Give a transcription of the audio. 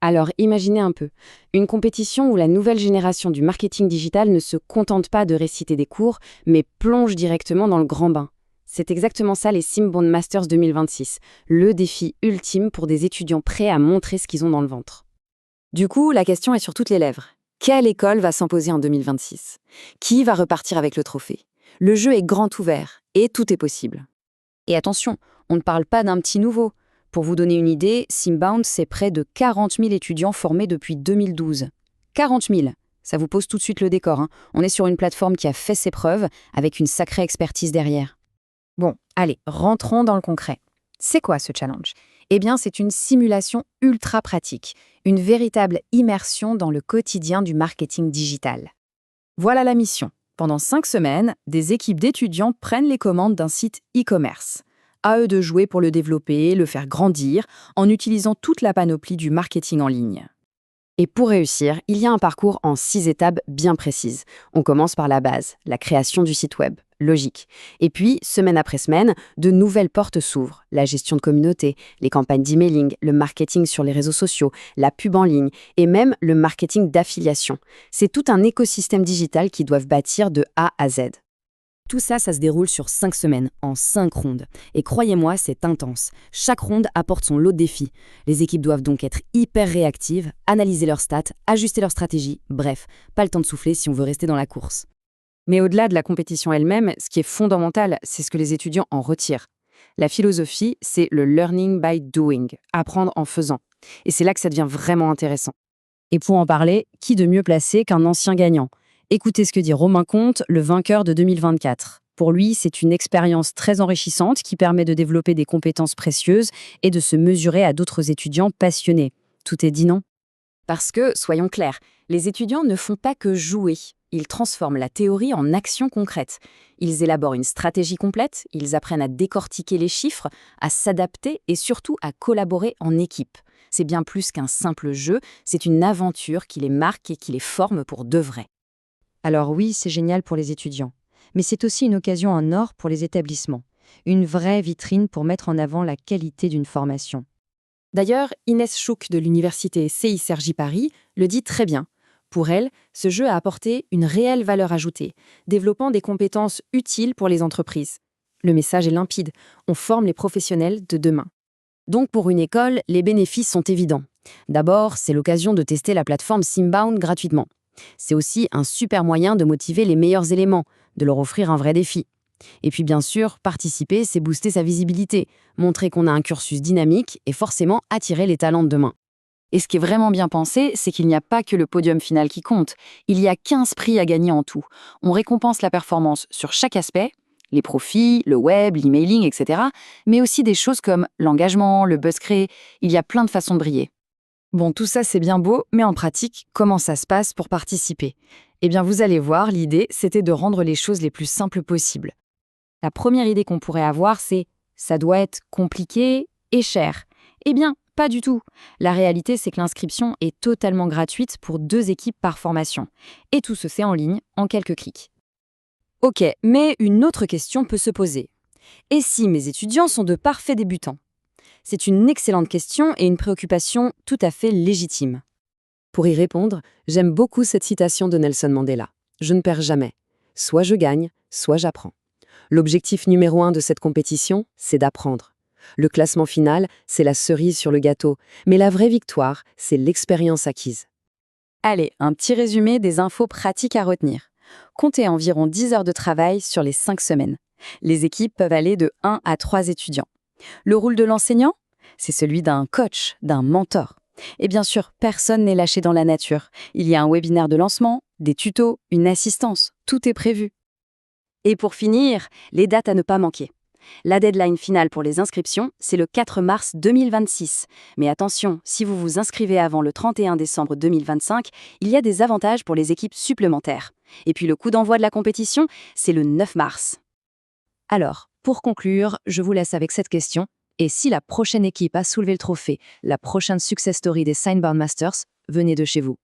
Alors imaginez un peu, une compétition où la nouvelle génération du marketing digital ne se contente pas de réciter des cours, mais plonge directement dans le grand bain. C'est exactement ça les Simbound Masters 2026, le défi ultime pour des étudiants prêts à montrer ce qu'ils ont dans le ventre. Du coup, la question est sur toutes les lèvres. Quelle école va s'imposer en 2026? Qui va repartir avec le trophée? Le jeu est grand ouvert et tout est possible. Et attention, on ne parle pas d'un petit nouveau. Pour vous donner une idée, Simbound, c'est près de 40 000 étudiants formés depuis 2012. 40 000. Ça vous pose tout de suite le décor, hein. On est sur une plateforme qui a fait ses preuves, avec une sacrée expertise derrière. Bon, allez, rentrons dans le concret. C'est quoi ce challenge? Eh bien, c'est une simulation ultra pratique, une véritable immersion dans le quotidien du marketing digital. Voilà la mission. Pendant 5 semaines, des équipes d'étudiants prennent les commandes d'un site e-commerce. À eux de jouer pour le développer, le faire grandir, en utilisant toute la panoplie du marketing en ligne. Et pour réussir, il y a un parcours en 6 étapes bien précises. On commence par la base, la création du site web, logique. Et puis, semaine après semaine, de nouvelles portes s'ouvrent. La gestion de communauté, les campagnes d'emailing, le marketing sur les réseaux sociaux, la pub en ligne et même le marketing d'affiliation. C'est tout un écosystème digital qu'ils doivent bâtir de A à Z. Tout ça, ça se déroule sur 5 semaines, en 5 rondes. Et croyez-moi, c'est intense. Chaque ronde apporte son lot de défis. Les équipes doivent donc être hyper réactives, analyser leurs stats, ajuster leur stratégie. Bref, pas le temps de souffler si on veut rester dans la course. Mais au-delà de la compétition elle-même, ce qui est fondamental, c'est ce que les étudiants en retirent. La philosophie, c'est le learning by doing, apprendre en faisant. Et c'est là que ça devient vraiment intéressant. Et pour en parler, qui de mieux placé qu'un ancien gagnant? Écoutez ce que dit Romain Comte, le vainqueur de 2024. Pour lui, c'est une expérience très enrichissante qui permet de développer des compétences précieuses et de se mesurer à d'autres étudiants passionnés. Tout est dit, non? Parce que, soyons clairs, les étudiants ne font pas que jouer. Ils transforment la théorie en action concrète. Ils élaborent une stratégie complète, ils apprennent à décortiquer les chiffres, à s'adapter et surtout à collaborer en équipe. C'est bien plus qu'un simple jeu, c'est une aventure qui les marque et qui les forme pour de vrai. Alors oui, c'est génial pour les étudiants, mais c'est aussi une occasion en or pour les établissements, une vraie vitrine pour mettre en avant la qualité d'une formation. D'ailleurs, Inès Chouk de l'université CICRJ Paris le dit très bien. Pour elle, ce jeu a apporté une réelle valeur ajoutée, développant des compétences utiles pour les entreprises. Le message est limpide, on forme les professionnels de demain. Donc pour une école, les bénéfices sont évidents. D'abord, c'est l'occasion de tester la plateforme Simbound gratuitement. C'est aussi un super moyen de motiver les meilleurs éléments, de leur offrir un vrai défi. Et puis bien sûr, participer, c'est booster sa visibilité, montrer qu'on a un cursus dynamique et forcément attirer les talents de demain. Et ce qui est vraiment bien pensé, c'est qu'il n'y a pas que le podium final qui compte. Il y a 15 prix à gagner en tout. On récompense la performance sur chaque aspect, les profits, le web, l'emailing, etc. Mais aussi des choses comme l'engagement, le buzz créé. Il y a plein de façons de briller. Bon, tout ça c'est bien beau, mais en pratique, comment ça se passe pour participer? Eh bien, vous allez voir, l'idée, c'était de rendre les choses les plus simples possibles. La première idée qu'on pourrait avoir, c'est « ça doit être compliqué et cher ». Eh bien, pas du tout. La réalité, c'est que l'inscription est totalement gratuite pour 2 équipes par formation. Et tout se fait en ligne, en quelques clics. Ok, mais une autre question peut se poser. Et si mes étudiants sont de parfaits débutants? C'est une excellente question et une préoccupation tout à fait légitime. Pour y répondre, j'aime beaucoup cette citation de Nelson Mandela. Je ne perds jamais. Soit je gagne, soit j'apprends. L'objectif numéro 1 de cette compétition, c'est d'apprendre. Le classement final, c'est la cerise sur le gâteau, mais la vraie victoire, c'est l'expérience acquise. Allez, un petit résumé des infos pratiques à retenir. Comptez environ 10 heures de travail sur les 5 semaines. Les équipes peuvent aller de 1 à 3 étudiants. Le rôle de l'enseignant, c'est celui d'un coach, d'un mentor. Et bien sûr, personne n'est lâché dans la nature. Il y a un webinaire de lancement, des tutos, une assistance, tout est prévu. Et pour finir, les dates à ne pas manquer. La deadline finale pour les inscriptions, c'est le 4 mars 2026. Mais attention, si vous vous inscrivez avant le 31 décembre 2025, il y a des avantages pour les équipes supplémentaires. Et puis le coup d'envoi de la compétition, c'est le 9 mars. Alors, pour conclure, je vous laisse avec cette question. Et si la prochaine équipe a soulevé le trophée, la prochaine success story des Simbound Masters, venez de chez vous.